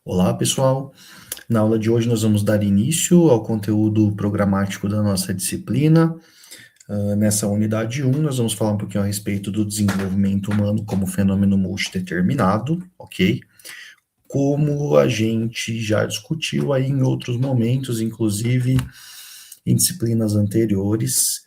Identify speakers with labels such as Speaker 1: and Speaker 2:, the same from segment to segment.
Speaker 1: Olá, pessoal. Na aula de hoje nós vamos dar início ao conteúdo programático da nossa disciplina. Nessa unidade 1, nós vamos falar um pouquinho a respeito do desenvolvimento humano como fenômeno multideterminado, ok? Como a gente já discutiu aí em outros momentos, inclusive em disciplinas anteriores,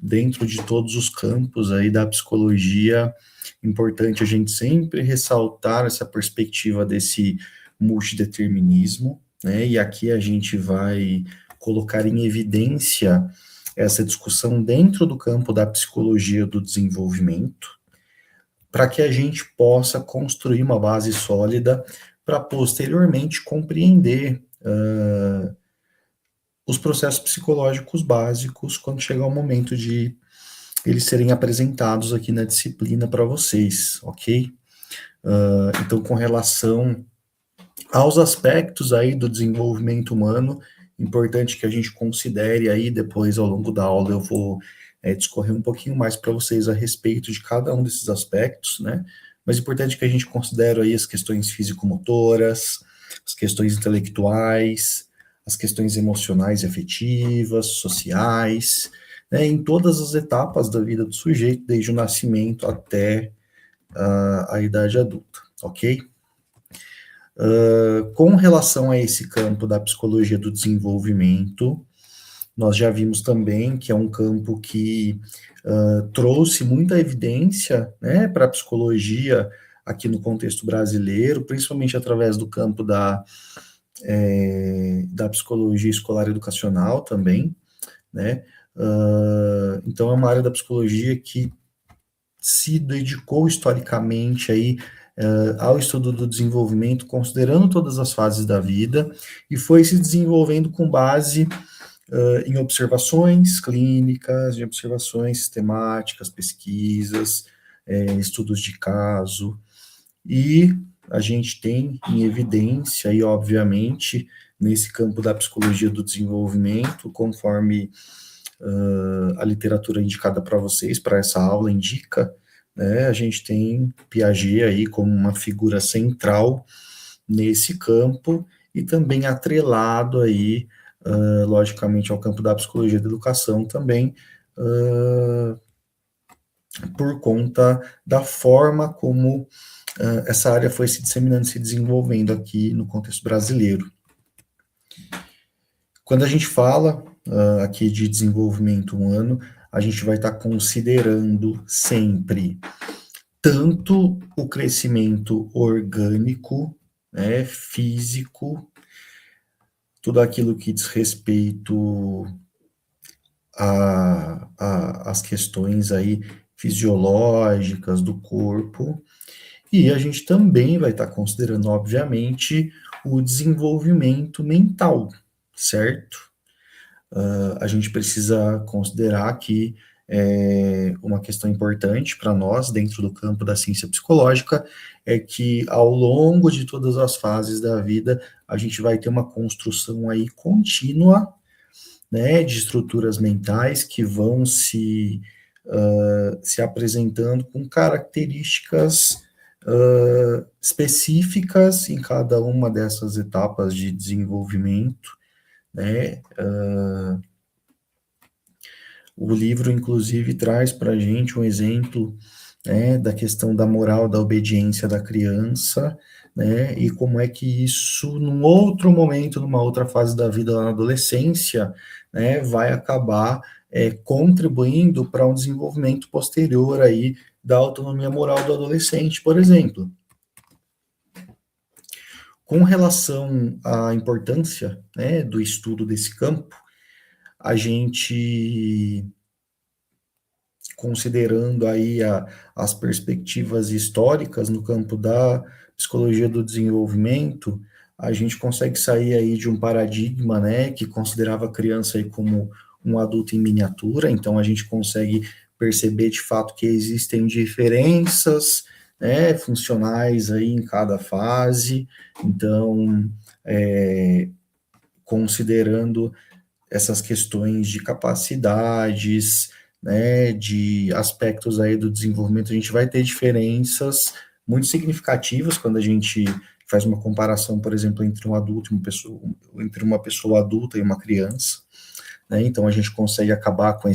Speaker 1: dentro de todos os campos aí da psicologia, importante a gente sempre ressaltar essa perspectiva desse multideterminismo, né? E aqui a gente vai colocar em evidência essa discussão dentro do campo da psicologia do desenvolvimento, para que a gente possa construir uma base sólida para posteriormente compreender os processos psicológicos básicos quando chegar o momento de eles serem apresentados aqui na disciplina para vocês, ok? Então, com relação aos aspectos aí do desenvolvimento humano, importante que a gente considere aí, depois ao longo da aula eu vou discorrer um pouquinho mais para vocês a respeito de cada um desses aspectos, né? Mas importante que a gente considere aí as questões físico-motoras, as questões intelectuais, as questões emocionais e afetivas, sociais, né, em todas as etapas da vida do sujeito, desde o nascimento até a idade adulta, ok? Com relação a esse campo da psicologia do desenvolvimento, nós já vimos também que é um campo que trouxe muita evidência, né, para a psicologia aqui no contexto brasileiro, principalmente através do campo da psicologia escolar educacional também, né? Então é uma área da psicologia que se dedicou historicamente aí ao estudo do desenvolvimento, considerando todas as fases da vida, e foi se desenvolvendo com base em observações clínicas, em observações sistemáticas, pesquisas, estudos de caso, e a gente tem em evidência, e obviamente, nesse campo da psicologia do desenvolvimento, conforme a literatura indicada para vocês, para essa aula indica, né, a gente tem Piaget aí como uma figura central nesse campo e também atrelado aí, logicamente, ao campo da psicologia da educação também, por conta da forma como essa área foi se disseminando, se desenvolvendo aqui no contexto brasileiro. Quando a gente fala aqui de desenvolvimento humano, a gente vai estar considerando sempre tanto o crescimento orgânico, né, físico, tudo aquilo que diz respeito às questões aí fisiológicas do corpo, e a gente também vai estar considerando, obviamente, o desenvolvimento mental, certo? A gente precisa considerar que uma questão importante para nós, dentro do campo da ciência psicológica, é que ao longo de todas as fases da vida, a gente vai ter uma construção aí contínua, né, de estruturas mentais que vão se apresentando com características específicas em cada uma dessas etapas de desenvolvimento, né? O livro, inclusive, traz para a gente um exemplo, né, da questão da moral, da obediência da criança, né, e como é que isso, num outro momento, numa outra fase da vida, lá na adolescência, né, vai acabar contribuindo para um desenvolvimento posterior aí da autonomia moral do adolescente, por exemplo. Com relação à importância, né, do estudo desse campo, a gente, considerando aí as perspectivas históricas no campo da psicologia do desenvolvimento, a gente consegue sair aí de um paradigma, né, que considerava a criança aí como um adulto em miniatura, então a gente consegue perceber de fato que existem diferenças, né, funcionais aí em cada fase, então, considerando essas questões de capacidades, né, de aspectos aí do desenvolvimento, a gente vai ter diferenças muito significativas quando a gente faz uma comparação, por exemplo, entre um adulto e entre uma pessoa adulta e uma criança, né? Então a gente consegue acabar com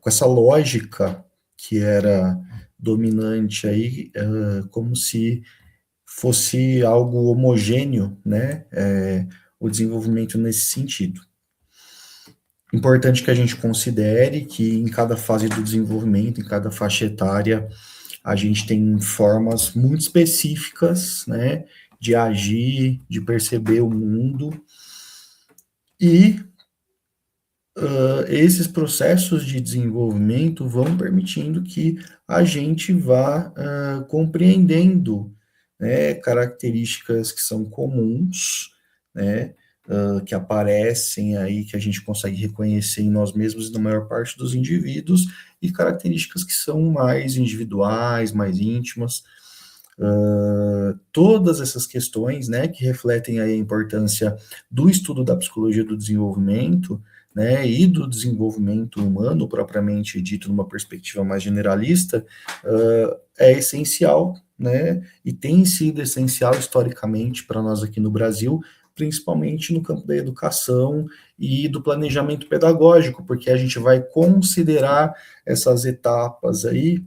Speaker 1: essa lógica que era dominante aí, como se fosse algo homogêneo, né? O desenvolvimento nesse sentido. Importante que a gente considere que em cada fase do desenvolvimento, em cada faixa etária, a gente tem formas muito específicas, né, de agir, de perceber o mundo, e esses processos de desenvolvimento vão permitindo que a gente vá compreendendo, né, características que são comuns, né, que aparecem aí, que a gente consegue reconhecer em nós mesmos e na maior parte dos indivíduos, e características que são mais individuais, mais íntimas. Todas essas questões, né, que refletem aí a importância do estudo da psicologia do desenvolvimento, né, e do desenvolvimento humano, propriamente dito, numa perspectiva mais generalista, é essencial, né, e tem sido essencial historicamente para nós aqui no Brasil, principalmente no campo da educação e do planejamento pedagógico, porque a gente vai considerar essas etapas aí,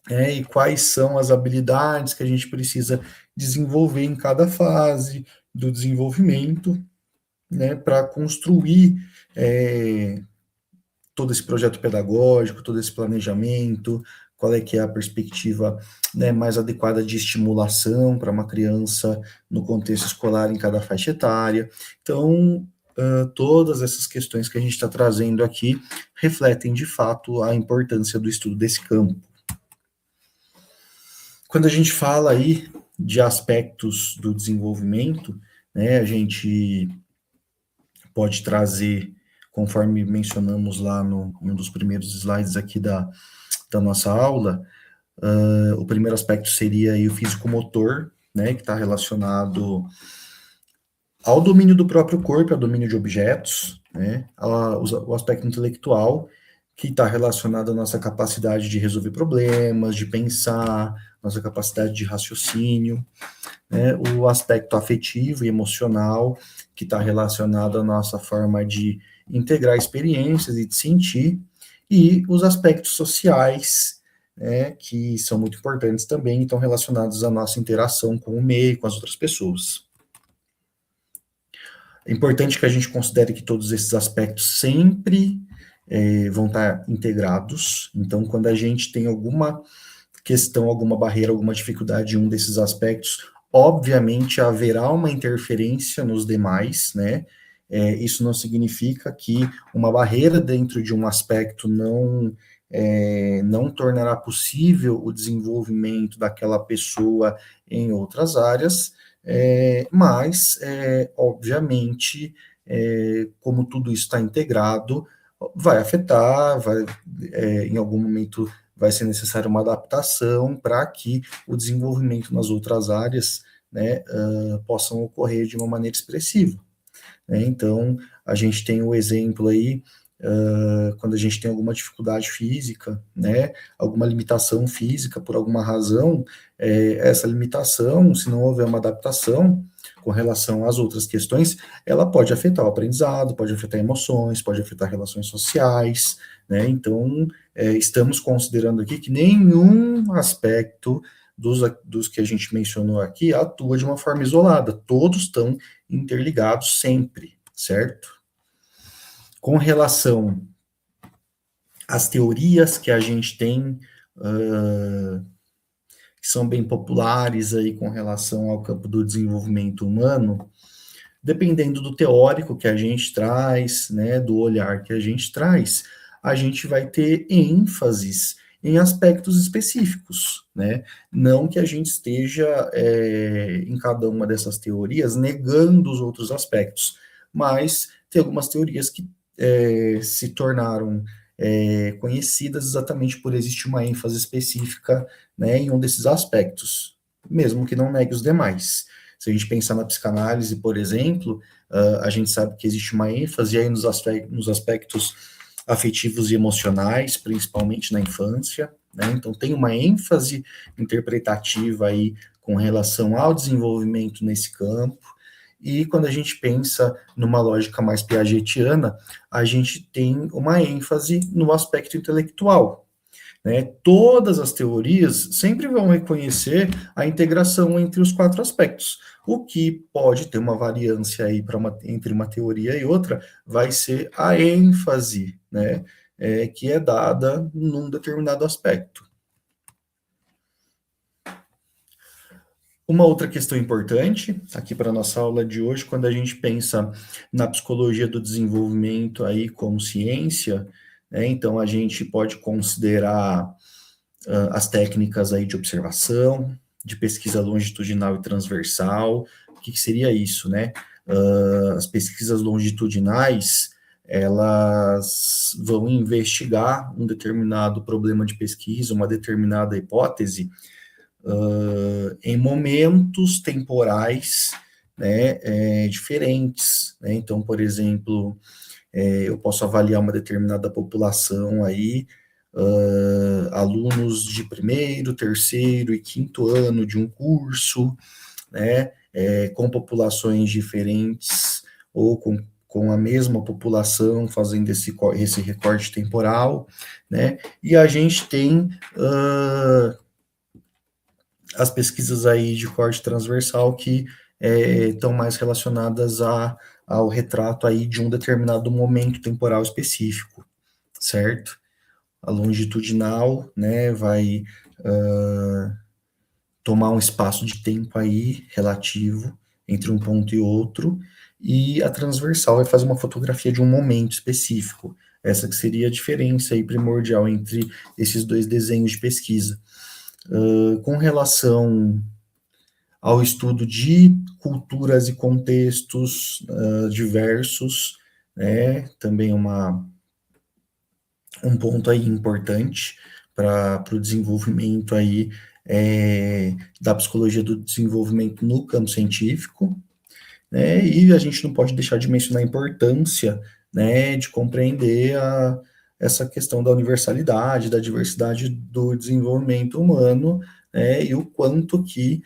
Speaker 1: e quais são as habilidades que a gente precisa desenvolver em cada fase do desenvolvimento, né, para construir todo esse projeto pedagógico, todo esse planejamento, qual é que é a perspectiva, né, mais adequada de estimulação para uma criança no contexto escolar em cada faixa etária. Então, todas essas questões que a gente está trazendo aqui refletem, de fato, a importância do estudo desse campo. Quando a gente fala aí de aspectos do desenvolvimento, né, a gente pode trazer, conforme mencionamos lá em um dos primeiros slides aqui da nossa aula, o primeiro aspecto seria aí o físico-motor, né, que está relacionado ao domínio do próprio corpo, ao domínio de objetos, né, o aspecto intelectual, que está relacionado à nossa capacidade de resolver problemas, de pensar, nossa capacidade de raciocínio, né, o aspecto afetivo e emocional, que está relacionado à nossa forma de integrar experiências e de sentir, e os aspectos sociais, né, que são muito importantes também, estão relacionados à nossa interação com o meio, com as outras pessoas. É importante que a gente considere que todos esses aspectos sempre vão estar integrados. Então, quando a gente tem alguma questão, alguma barreira, alguma dificuldade em um desses aspectos, obviamente haverá uma interferência nos demais, né? Isso não significa que uma barreira dentro de um aspecto não tornará possível o desenvolvimento daquela pessoa em outras áreas, mas, obviamente, como tudo isso está integrado, vai afetar, em algum momento vai ser necessária uma adaptação para que o desenvolvimento nas outras áreas, né, possam ocorrer de uma maneira expressiva. Né? Então, a gente tem o exemplo aí, quando a gente tem alguma dificuldade física, né, alguma limitação física por alguma razão, essa limitação, se não houver uma adaptação com relação às outras questões, ela pode afetar o aprendizado, pode afetar emoções, pode afetar relações sociais, né? Então, estamos considerando aqui que nenhum aspecto dos que a gente mencionou aqui atua de uma forma isolada, todos estão interligados sempre, certo? Com relação às teorias que a gente tem, que são bem populares aí com relação ao campo do desenvolvimento humano, dependendo do teórico que a gente traz, né, do olhar que a gente vai ter ênfases em aspectos específicos, né? Não que a gente esteja em cada uma dessas teorias negando os outros aspectos, mas tem algumas teorias que se tornaram conhecidas exatamente por existir uma ênfase específica, né, em um desses aspectos, mesmo que não negue os demais. Se a gente pensar na psicanálise, por exemplo, a gente sabe que existe uma ênfase aí nos aspectos afetivos e emocionais, principalmente na infância, né? Então, tem uma ênfase interpretativa aí com relação ao desenvolvimento nesse campo. E quando a gente pensa numa lógica mais piagetiana, a gente tem uma ênfase no aspecto intelectual, né? Todas as teorias sempre vão reconhecer a integração entre os quatro aspectos. O que pode ter uma variância aí entre uma teoria e outra vai ser a ênfase, né? Que é dada num determinado aspecto. Uma outra questão importante aqui para a nossa aula de hoje, quando a gente pensa na psicologia do desenvolvimento aí como ciência, né, então a gente pode considerar as técnicas aí de observação, de pesquisa longitudinal e transversal. O que seria isso, né? As pesquisas longitudinais, elas vão investigar um determinado problema de pesquisa, uma determinada hipótese, em momentos temporais, né, diferentes, né? Então, por exemplo, eu posso avaliar uma determinada população aí, alunos de primeiro, terceiro e quinto ano de um curso, né, com populações diferentes ou com a mesma população fazendo esse recorte temporal, né, e a gente tem as pesquisas aí de corte transversal que estão mais relacionadas ao retrato aí de um determinado momento temporal específico, certo? A longitudinal, né, vai tomar um espaço de tempo aí relativo entre um ponto e outro, e a transversal vai fazer uma fotografia de um momento específico. Essa que seria a diferença aí primordial entre esses dois desenhos de pesquisa. Com relação ao estudo de culturas e contextos diversos, né, também um ponto aí importante para o desenvolvimento aí da psicologia do desenvolvimento no campo científico, né, e a gente não pode deixar de mencionar a importância, né, de compreender essa questão da universalidade, da diversidade do desenvolvimento humano, né, e o quanto que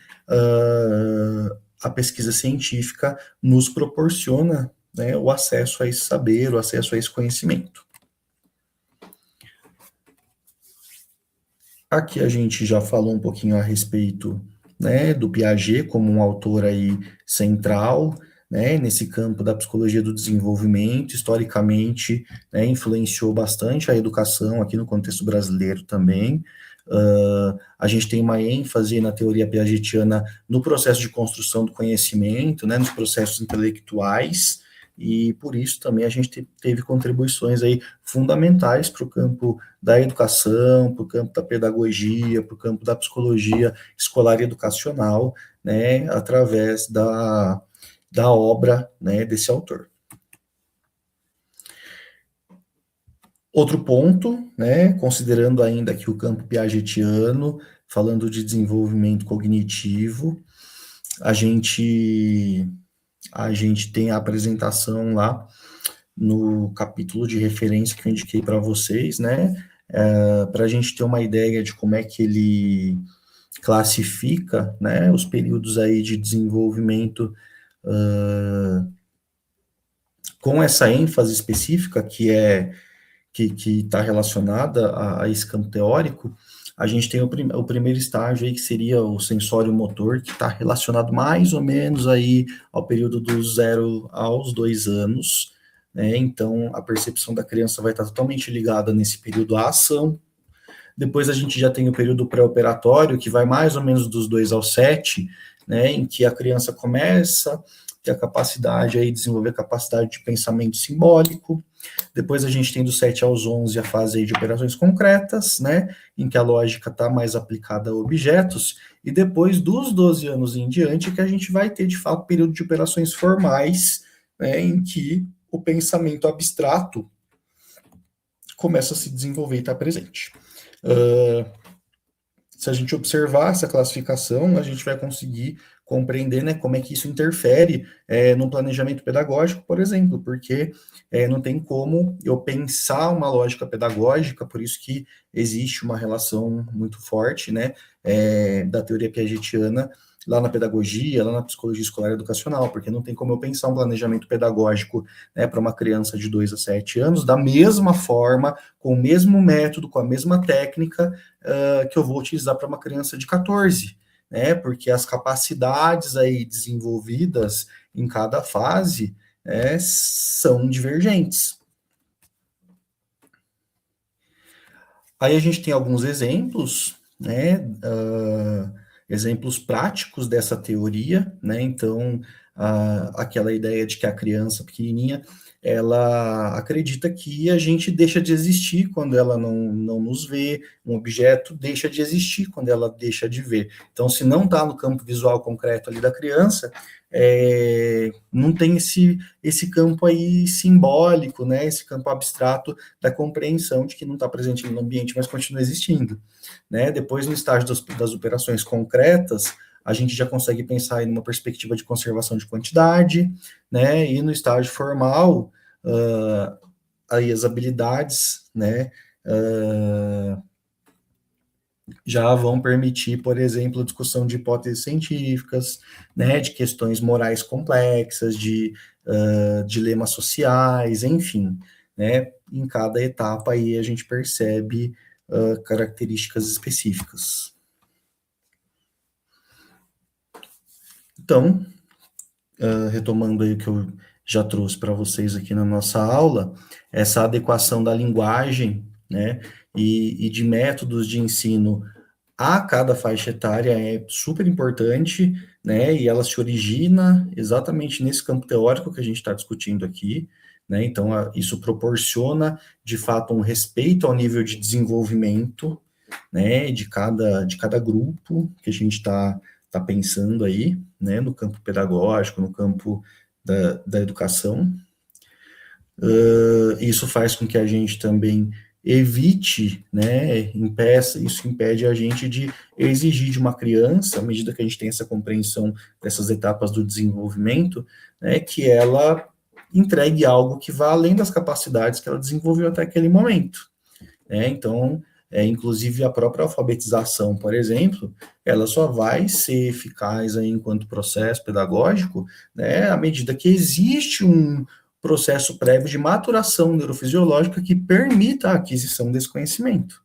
Speaker 1: a pesquisa científica nos proporciona, né, o acesso a esse saber, o acesso a esse conhecimento. Aqui a gente já falou um pouquinho a respeito, né, do Piaget como um autor aí central, né, nesse campo da psicologia do desenvolvimento. Historicamente, né, influenciou bastante a educação aqui no contexto brasileiro também. A gente tem uma ênfase na teoria piagetiana no processo de construção do conhecimento, né, nos processos intelectuais, e por isso também a gente teve contribuições aí fundamentais para o campo da educação, para o campo da pedagogia, para o campo da psicologia escolar e educacional, né, através da obra, né, desse autor. Outro ponto, né, considerando ainda aqui o campo piagetiano, falando de desenvolvimento cognitivo, a gente tem a apresentação lá no capítulo de referência que eu indiquei para vocês, né, para a gente ter uma ideia de como é que ele classifica, né, os períodos aí de desenvolvimento com essa ênfase específica que está relacionada a esse campo teórico. A gente tem o primeiro estágio aí, que seria o sensório motor, que está relacionado mais ou menos aí ao período dos 0 aos 2 anos, né? Então, a percepção da criança vai estar totalmente ligada nesse período à ação. Depois a gente já tem o período pré-operatório, que vai mais ou menos dos 2 aos 7, né, em que a criança começa a ter a capacidade aí, desenvolver a capacidade de pensamento simbólico. Depois a gente tem dos 7 aos 11 a fase aí de operações concretas, né, em que a lógica está mais aplicada a objetos, e depois dos 12 anos em diante que a gente vai ter, de fato, período de operações formais, né, em que o pensamento abstrato começa a se desenvolver e está presente. Se a gente observar essa classificação, a gente vai conseguir compreender, né, como é que isso interfere no planejamento pedagógico, por exemplo, porque não tem como eu pensar uma lógica pedagógica, por isso que existe uma relação muito forte, né, da teoria piagetiana lá na pedagogia, lá na psicologia escolar educacional, porque não tem como eu pensar um planejamento pedagógico, né, para uma criança de 2 a 7 anos, da mesma forma, com o mesmo método, com a mesma técnica que eu vou utilizar para uma criança de 14, né, porque as capacidades aí desenvolvidas em cada fase são divergentes. Aí a gente tem alguns exemplos, né, exemplos práticos dessa teoria, né, então, aquela ideia de que a criança pequenininha, ela acredita que a gente deixa de existir quando ela não nos vê, um objeto deixa de existir quando ela deixa de ver. Então, se não está no campo visual concreto ali da criança, não tem esse campo aí simbólico, né, esse campo abstrato da compreensão de que não está presente no ambiente, mas continua existindo, né? Depois, no estágio das operações concretas, a gente já consegue pensar em uma perspectiva de conservação de quantidade, né? E no estágio formal, aí as habilidades, né, já vão permitir, por exemplo, a discussão de hipóteses científicas, né, de questões morais complexas, de dilemas sociais, enfim, né, em cada etapa aí a gente percebe características específicas. Então, retomando aí o que eu já trouxe para vocês aqui na nossa aula, essa adequação da linguagem, né, e de métodos de ensino a cada faixa etária é super importante, né, e ela se origina exatamente nesse campo teórico que a gente está discutindo aqui, né, então isso proporciona, de fato, um respeito ao nível de desenvolvimento, né, de cada grupo que a gente está pensando aí, né, no campo pedagógico, no campo da educação. Isso faz com que a gente também evite, né, isso impede a gente de exigir de uma criança, à medida que a gente tem essa compreensão dessas etapas do desenvolvimento, né, que ela entregue algo que vá além das capacidades que ela desenvolveu até aquele momento, né? Então, inclusive a própria alfabetização, por exemplo, ela só vai ser eficaz aí enquanto processo pedagógico, né, à medida que existe um processo prévio de maturação neurofisiológica que permita a aquisição desse conhecimento.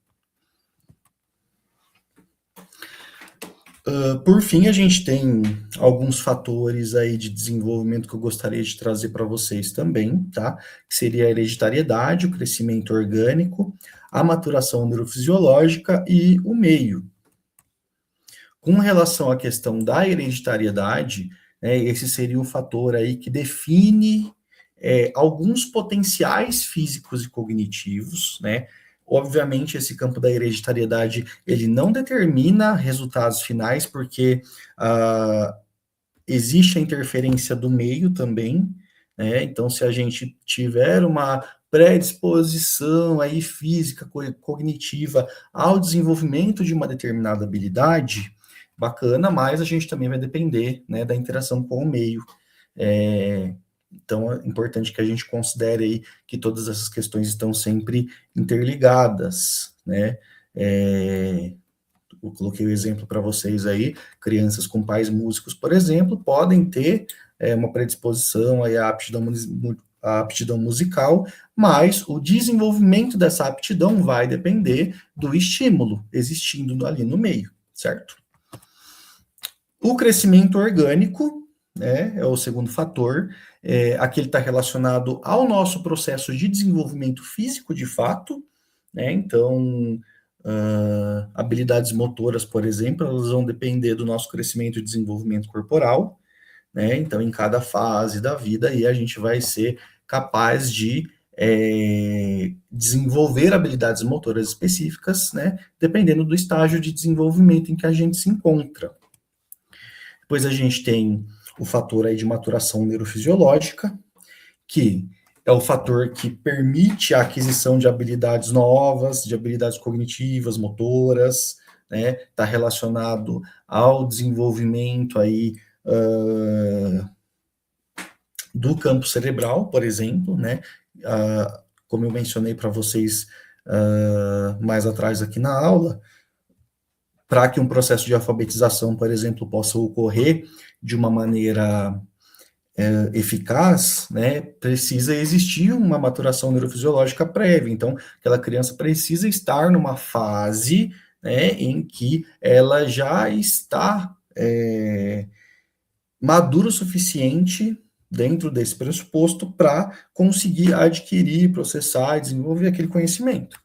Speaker 1: Por fim, a gente tem alguns fatores aí de desenvolvimento que eu gostaria de trazer para vocês também, tá? Que seria a hereditariedade, o crescimento orgânico, a maturação neurofisiológica e o meio. Com relação à questão da hereditariedade, né, esse seria o fator aí que define alguns potenciais físicos e cognitivos, né? Obviamente, esse campo da hereditariedade, ele não determina resultados finais, porque existe a interferência do meio também, né? Então, se a gente tiver uma predisposição aí física, cognitiva ao desenvolvimento de uma determinada habilidade, bacana, mas a gente também vai depender, né, da interação com o meio. Então, é importante que a gente considere aí que todas essas questões estão sempre interligadas, né? Eu coloquei o exemplo para vocês aí, crianças com pais músicos, por exemplo, podem ter uma predisposição aí à aptidão musical, mas o desenvolvimento dessa aptidão vai depender do estímulo existindo ali no meio, certo? O crescimento orgânico, né, é o segundo fator, aqui ele está relacionado ao nosso processo de desenvolvimento físico, de fato, né, então, habilidades motoras, por exemplo, elas vão depender do nosso crescimento e desenvolvimento corporal, né, então, em cada fase da vida, aí a gente vai ser capaz de desenvolver habilidades motoras específicas, né, dependendo do estágio de desenvolvimento em que a gente se encontra. Depois a gente tem o fator aí de maturação neurofisiológica, que é o fator que permite a aquisição de habilidades novas, de habilidades cognitivas, motoras, né? Está relacionado ao desenvolvimento aí do campo cerebral, por exemplo, né? Como eu mencionei para vocês mais atrás aqui na aula, para que um processo de alfabetização, por exemplo, possa ocorrer de uma maneira eficaz, né, precisa existir uma maturação neurofisiológica prévia. Então, aquela criança precisa estar numa fase, né, em que ela já está madura o suficiente dentro desse pressuposto para conseguir adquirir, processar, desenvolver aquele conhecimento.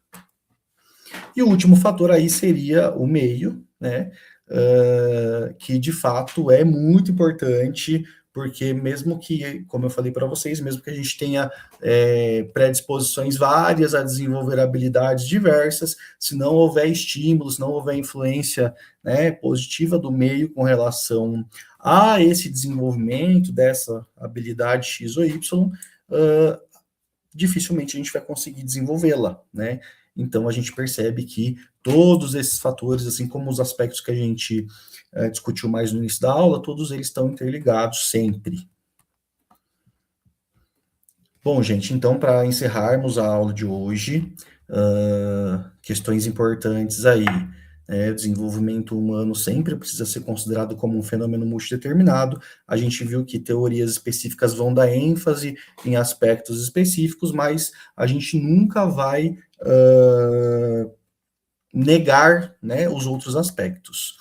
Speaker 1: E o último fator aí seria o meio, né? Que de fato é muito importante, porque mesmo que, como eu falei para vocês, mesmo que a gente tenha predisposições várias a desenvolver habilidades diversas, se não houver estímulos, se não houver influência, né, positiva do meio com relação a esse desenvolvimento dessa habilidade X ou Y, dificilmente a gente vai conseguir desenvolvê-la, né? Então a gente percebe que todos esses fatores, assim como os aspectos que a gente discutiu mais no início da aula, todos eles estão interligados sempre. Bom, gente, então para encerrarmos a aula de hoje, questões importantes aí. O desenvolvimento humano sempre precisa ser considerado como um fenômeno multideterminado. A gente viu que teorias específicas vão dar ênfase em aspectos específicos, mas a gente nunca vai negar, né, os outros aspectos.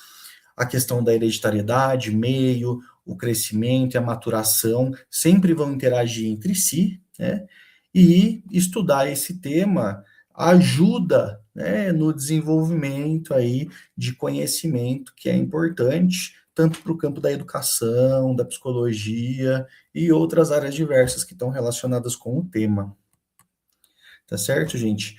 Speaker 1: A questão da hereditariedade, meio, o crescimento e a maturação sempre vão interagir entre si, né? E estudar esse tema ajuda, né, no desenvolvimento aí de conhecimento que é importante tanto para o campo da educação, da psicologia e outras áreas diversas que estão relacionadas com o tema. Tá certo, gente?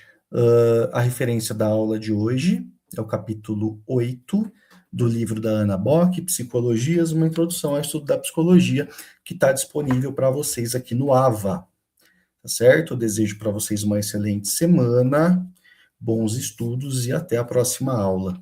Speaker 1: A referência da aula de hoje é o capítulo 8 do livro da Ana Bock, Psicologias, uma introdução ao estudo da psicologia, que está disponível para vocês aqui no AVA. Tá certo? Eu desejo para vocês uma excelente semana, bons estudos e até a próxima aula.